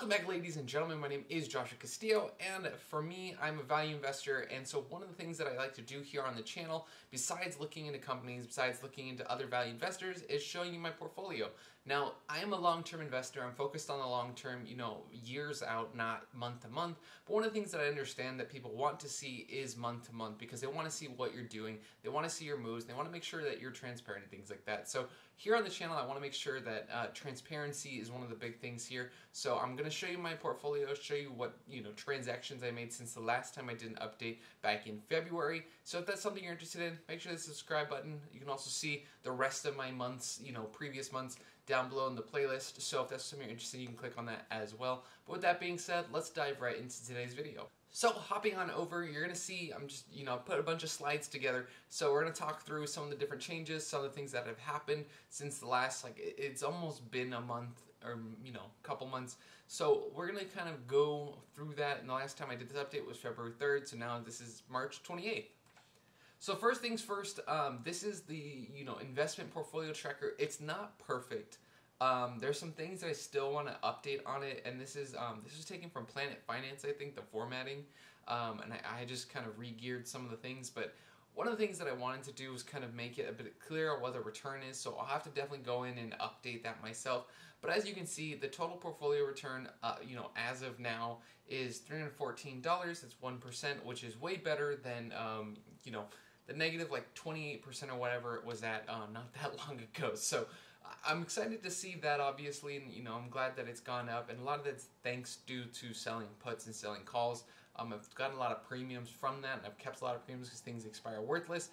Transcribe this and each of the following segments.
Welcome back, ladies and gentlemen. My name is Joshua Castillo, and for me, I'm a value investor, and so one of the things that I like to do here on the channel, besides looking into companies, besides looking into other value investors, is showing you my portfolio. Now, I am a long-term investor. I'm focused on the long-term, years out, not month to month, but one of the things that I understand that people want to see is month to month, because they want to see what you're doing, they want to see your moves, they want to make sure that you're transparent and things like that. So here on the channel, I want to make sure that transparency is one of the big things here. So I'm going to show you my portfolio, show you what transactions I made since the last time I did an update back in February. So if that's something you're interested in, make sure to hit the subscribe button. You can also see the rest of my months, previous months down below in the playlist. So if that's something you're interested in, you can click on that as well. But with that being said, let's dive right into today's video. So hopping on over, you're going to see, I'm just, put a bunch of slides together. So we're going to talk through some of the different changes, some of the things that have happened since the last, it's almost been a month or, couple months. So we're going to kind of go through that. And the last time I did this update was February 3rd. So now this is March 28th. So first things first, this is the, investment portfolio tracker. It's not perfect. There's some things that I still want to update on it, and this is taken from Planet Finance, I think, the formatting, and I just kind of re-geared some of the things, but one of the things that I wanted to do was kind of make it a bit clearer what the return is, so I'll have to definitely go in and update that myself. But as you can see, the total portfolio return, as of now is $314. That's 1%, which is way better than, the negative 28% or whatever it was at not that long ago. So I'm excited to see that, obviously, and I'm glad that it's gone up, and a lot of that's thanks due to selling puts and selling calls. I've gotten a lot of premiums from that, and I've kept a lot of premiums because things expire worthless.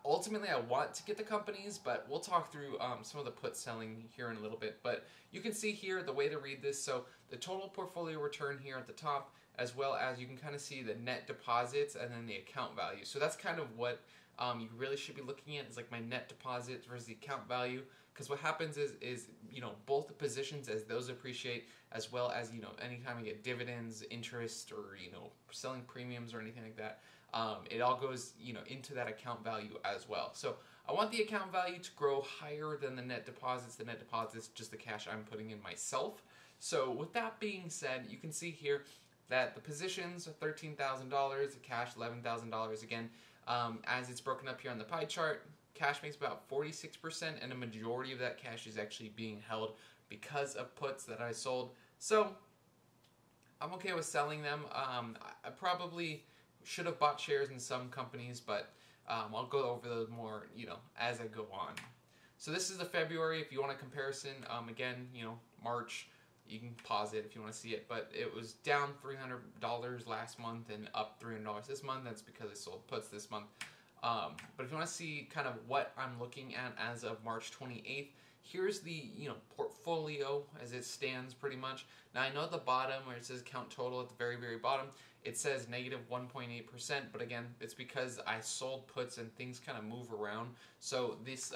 Ultimately, I want to get the companies, but we'll talk through some of the put selling here in a little bit. But you can see here the way to read this. So the total portfolio return here at the top, as well as you can kind of see the net deposits and then the account value. So that's kind of what you really should be looking at, is like my net deposits versus the account value, because what happens is both the positions, as those appreciate, as well as anytime you get dividends, interest, or selling premiums or anything like that, it all goes into that account value as well. So I want the account value to grow higher than the net deposits. The net deposits, just the cash I'm putting in myself. So with that being said, you can see here that the positions are $13,000, the cash $11,000 again. As it's broken up here on the pie chart, cash makes about 46%, and a majority of that cash is actually being held because of puts that I sold. So I'm okay with selling them. I probably should have bought shares in some companies, but I'll go over those more, as I go on. So this is the February. If you want a comparison, again, March, you can pause it if you want to see it, but it was down $300 last month and up $300 this month. That's because I sold puts this month. But if you want to see kind of what I'm looking at as of March 28th, here's the portfolio as it stands pretty much. Now I know at the bottom where it says count total at the very, very bottom, it says negative 1.8%, but again, it's because I sold puts and things kind of move around. So this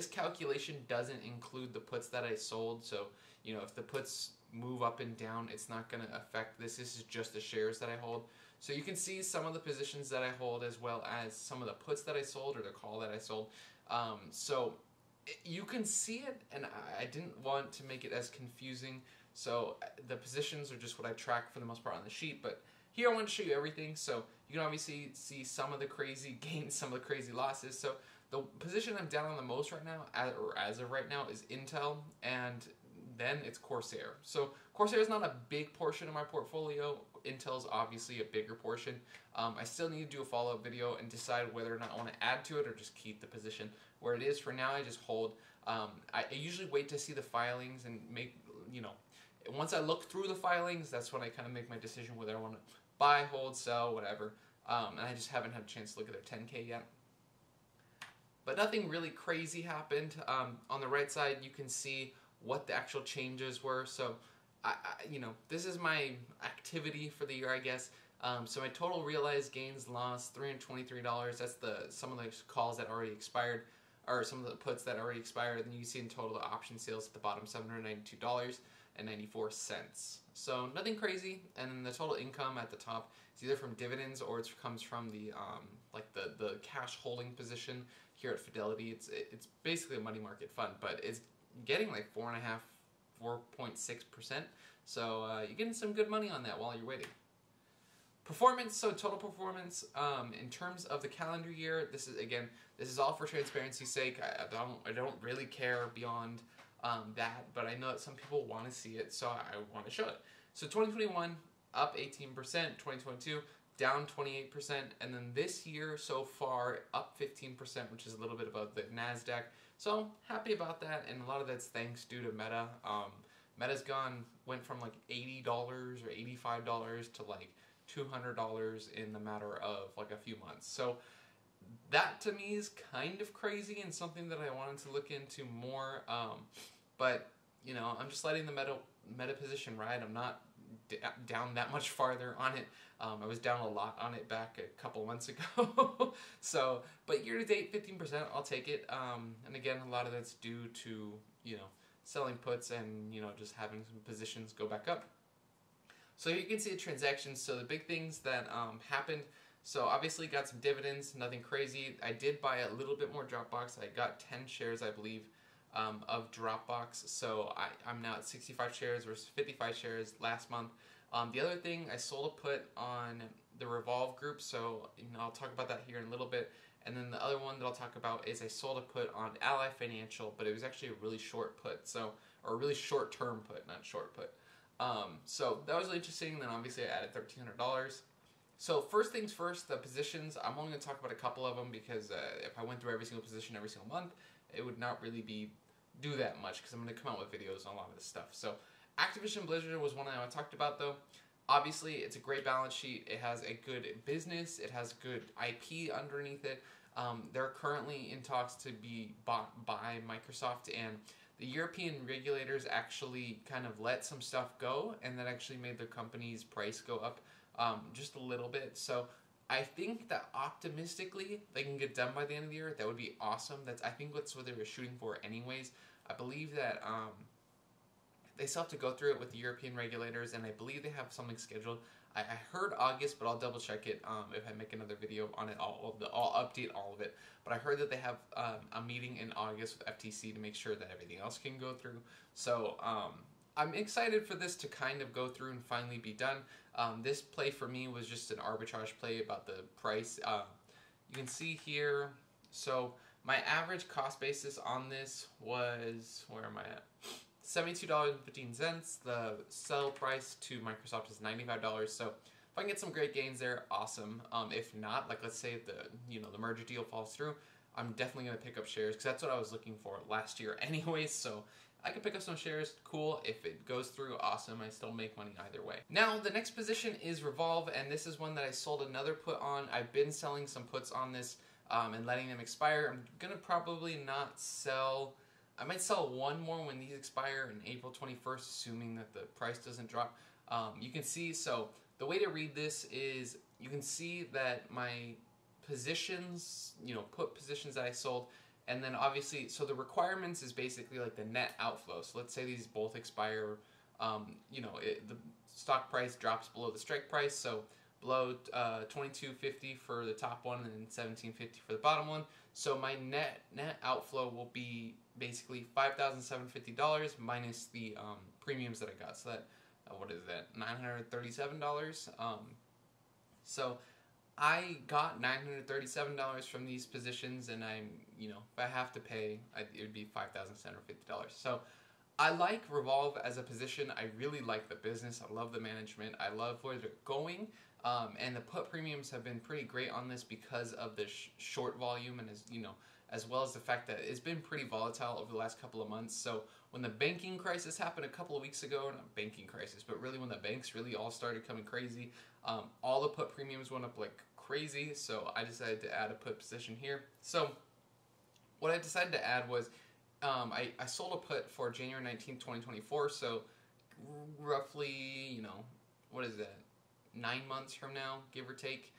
calculation doesn't include the puts that I sold. So if the puts move up and down, it's not going to affect this. This is just the shares that I hold. So you can see some of the positions that I hold, as well as some of the puts that I sold or the call that I sold. So you can see it, and I didn't want to make it as confusing. So the positions are just what I track for the most part on the sheet, but here I want to show you everything. So you can obviously see some of the crazy gains, some of the crazy losses. So the position I'm down on the most right now, or as of right now, is Intel, and then it's Corsair. So Corsair is not a big portion of my portfolio. Intel's obviously a bigger portion. I still need to do a follow-up video and decide whether or not I want to add to it or just keep the position where it is. For now, I just hold. I usually wait to see the filings and make, once I look through the filings, that's when I kind of make my decision whether I want to buy, hold, sell, whatever. And I just haven't had a chance to look at their 10K yet. But nothing really crazy happened. On the right side, you can see what the actual changes were. So, this is my activity for the year, I guess. So my total realized gains lost $323. That's some of the calls that already expired, or some of the puts that already expired. And you can see in total the option sales at the bottom, $792.94. So nothing crazy. And then the total income at the top is either from dividends or it comes from the the cash holding position here at Fidelity. It's basically a money market fund, but it's getting like 4.6%. So you're getting some good money on that while you're waiting. Performance, so total performance in terms of the calendar year. This is all for transparency's sake. I don't really care beyond that, but I know that some people want to see it, so I want to show it. So 2021 up 18%, 2022 down 28%, and then this year so far up 15%, which is a little bit above the NASDAQ. So happy about that, and a lot of that's thanks due to Meta. Meta's went from like $80 or $85 to like $200 in the matter of like a few months. So that to me is kind of crazy and something that I wanted to look into more. But you know, I'm just letting the meta position ride. I'm not down that much farther on it. I was down a lot on it back a couple months ago. So, but year to date, 15%, I'll take it. And again, a lot of that's due to, you know, selling puts and, you know, just having some positions go back up. So you can see the transactions. So the big things that happened. So obviously got some dividends, nothing crazy. I did buy a little bit more Dropbox. I got 10 shares, I believe, of Dropbox. So I'm now at 65 shares versus 55 shares last month. The other thing, I sold a put on the Revolve group. So you know, I'll talk about that here in a little bit. And then the other one that I'll talk about is I sold a put on Ally Financial, but it was actually a really short put. So, or a really short term put, not short put. So that was really interesting. Then obviously I added $1,300. So first things first, the positions, I'm only going to talk about a couple of them because if I went through every single position every single month, it would not really do that much because I'm going to come out with videos on a lot of this stuff. So Activision Blizzard was one that I talked about though. Obviously, it's a great balance sheet. It has a good business. It has good IP underneath it. They're currently in talks to be bought by Microsoft, and the European regulators actually kind of let some stuff go, and that actually made their company's price go up just a little bit. So I think that optimistically they can get done by the end of the year. That would be awesome. I think that's what they were shooting for anyways. I believe that they still have to go through it with the European regulators, and I believe they have something scheduled. I heard August, but I'll double check it if I make another video on it. I'll update all of it. But I heard that they have a meeting in August with FTC to make sure that everything else can go through. So I'm excited for this to kind of go through and finally be done. This play for me was just an arbitrage play about the price. You can see here, so my average cost basis on this was, where am I at? $72.15. The sell price to Microsoft is $95. So if I can get some great gains there, awesome. If not, like let's say the merger deal falls through, I'm definitely gonna pick up shares because that's what I was looking for last year anyways. So I can pick up some shares, cool. If it goes through, awesome. I still make money either way. Now the next position is Revolve, and this is one that I sold another put on. I've been selling some puts on this and letting them expire. I'm gonna probably not sell. I might sell one more when these expire in April 21st, assuming that the price doesn't drop. You can see, so the way to read this is you can see that my positions, put positions that I sold, and then obviously, so the requirements is basically like the net outflow. So let's say these both expire, the stock price drops below the strike price, so below $22.50 for the top one and $17.50 for the bottom one. So my net outflow will be basically $5,750 minus the premiums that I got. So that what is that? $937. So I got $937 from these positions, and I'm if I have to pay, it would be $5,750. So I like Revolve as a position. I really like the business. I love the management. I love where they're going. And the put premiums have been pretty great on this because of the short volume, and as well as the fact that it's been pretty volatile over the last couple of months. So when the banking crisis happened a couple of weeks ago, not banking crisis, but really when the banks really all started coming crazy, all the put premiums went up like crazy. So I decided to add a put position here. So what I decided to add was I sold a put for January 19th, 2024. So roughly, what is that? 9 months from now, give or take,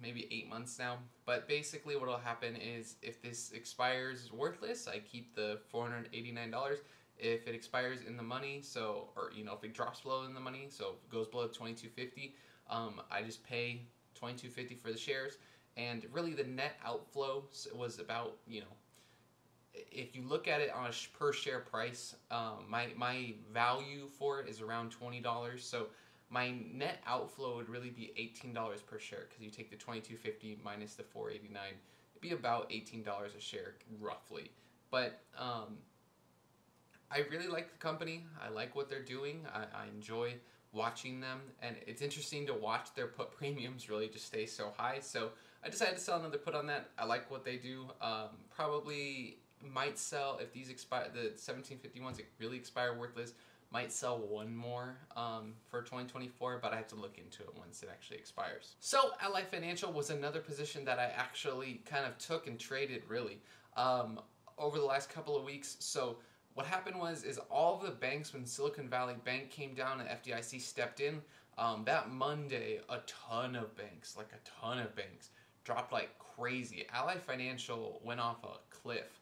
maybe 8 months now. But basically what will happen is if this expires worthless, I keep the $489. If it expires in the money, if it drops below in the money, so if it goes below $22.50, I just pay $22.50 for the shares. And really the net outflow was about, if you look at it on a per share price, my value for it is around $20. So my net outflow would really be $18 per share, because you take the $22.50 minus the $4.89, it'd be about $18 a share roughly. But I really like the company. I like what they're doing. I enjoy watching them, and it's interesting to watch their put premiums really just stay so high. So I decided to sell another put on that. I like what they do. Probably might sell, if these expire, the 1751s really expire worthless, might sell one more for 2024, but I have to look into it once it actually expires. So Ally Financial was another position that I actually kind of took and traded really over the last couple of weeks. So what happened is all the banks, when Silicon Valley Bank came down and FDIC stepped in, that Monday, a ton of banks dropped like crazy. Ally Financial went off a cliff.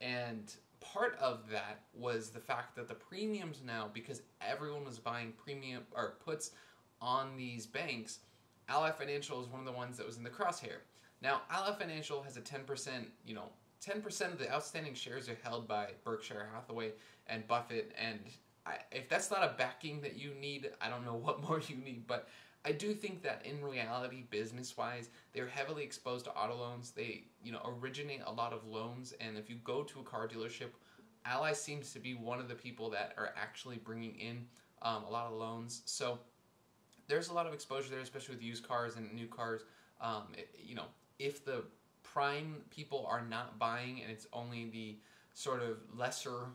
And part of that was the fact that the premiums now, because everyone was buying premium or puts on these banks, Ally Financial is one of the ones that was in the crosshair. Now, Ally Financial has a 10%, 10% of the outstanding shares are held by Berkshire Hathaway and Buffett, and if that's not a backing that you need, I don't know what more you need. But I do think that in reality, business-wise, they're heavily exposed to auto loans. They, originate a lot of loans, and if you go to a car dealership, Ally seems to be one of the people that are actually bringing in a lot of loans. So there's a lot of exposure there, especially with used cars and new cars. If the prime people are not buying, and it's only the sort of lesser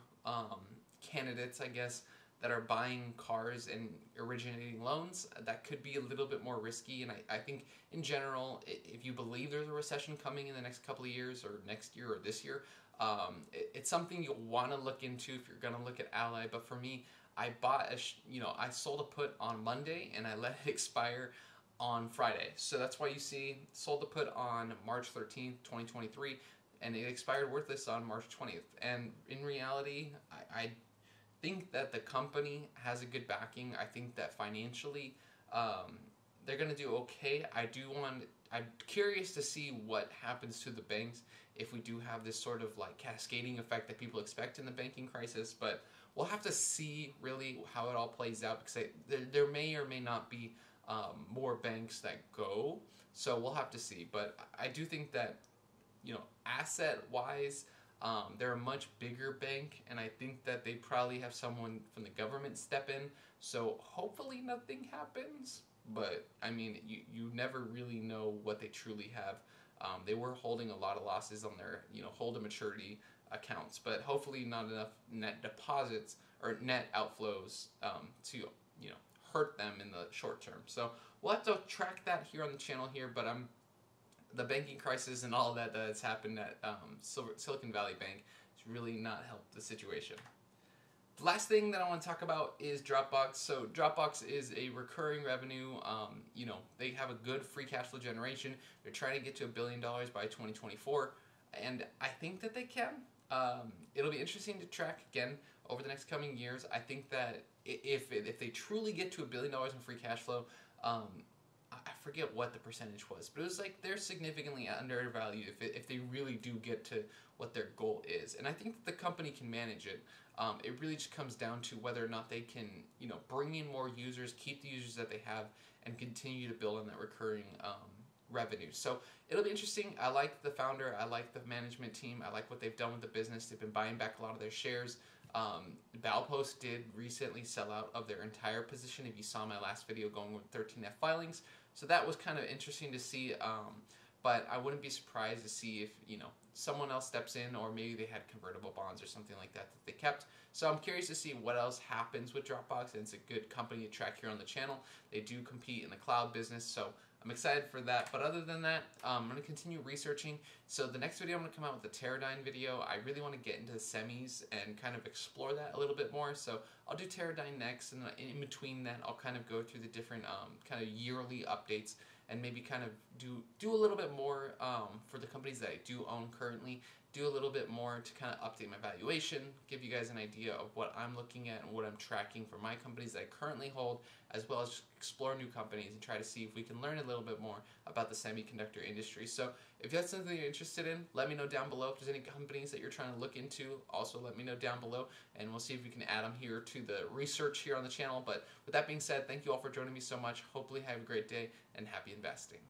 candidates, I guess, that are buying cars and originating loans, that could be a little bit more risky. And I think in general, if you believe there's a recession coming in the next couple of years, or next year or this year, it's something you'll want to look into if you're going to look at Ally. But for me, I bought I sold a put on Monday and I let it expire on Friday. So that's why you see sold the put on March 13th, 2023, and it expired worthless on March 20th. And in reality, I think that the company has a good backing. I think that financially, they're going to do okay. I'm curious to see what happens to the banks if we do have this sort of like cascading effect that people expect in the banking crisis. But we'll have to see really how it all plays out, because there may or may not be more banks that go. So we'll have to see. But I do think that, asset-wise, they're a much bigger bank, and I think that they probably have someone from the government step in, so hopefully nothing happens. But I mean, you never really know what they truly have. They were holding a lot of losses on their hold to maturity accounts, but hopefully not enough net deposits or net outflows to hurt them in the short term. So we'll have to track that here on the channel here. But the banking crisis and all that has happened at Silicon Valley Bank has really not helped the situation. The last thing that I want to talk about is Dropbox. So Dropbox is a recurring revenue. They have a good free cash flow generation. They're trying to get to $1 billion by 2024, and I think that they can. It'll be interesting to track again over the next coming years. I think that if they truly get to $1 billion in free cash flow, I forget what the percentage was, but it was like they're significantly undervalued if they really do get to what their goal is. And I think that the company can manage it. It really just comes down to whether or not they can, bring in more users, keep the users that they have, and continue to build on that recurring revenue. So it'll be interesting. I like the founder. I like the management team. I like what they've done with the business. They've been buying back a lot of their shares. Valpost did recently sell out of their entire position, if you saw my last video, going with 13F filings. So that was kind of interesting to see, but I wouldn't be surprised to see if, someone else steps in, or maybe they had convertible bonds or something like that they kept. So I'm curious to see what else happens with Dropbox, and it's a good company to track here on the channel. They do compete in the cloud business, so I'm excited for that. But other than that, I'm going to continue researching. So the next video, I'm going to come out with a Teradyne video. I really want to get into the semis and kind of explore that a little bit more. So I'll do Teradyne next, and in between that, I'll kind of go through the different kind of yearly updates, and maybe kind of do a little bit more for the companies that I do own currently, do a little bit more to kind of update my valuation, give you guys an idea of what I'm looking at and what I'm tracking for my companies that I currently hold, as well as explore new companies and try to see if we can learn a little bit more about the semiconductor industry. So if that's something you're interested in, let me know down below. If there's any companies that you're trying to look into, also let me know down below, and we'll see if we can add them here to the research here on the channel. But with that being said, thank you all for joining me so much. Hopefully have a great day and happy investing.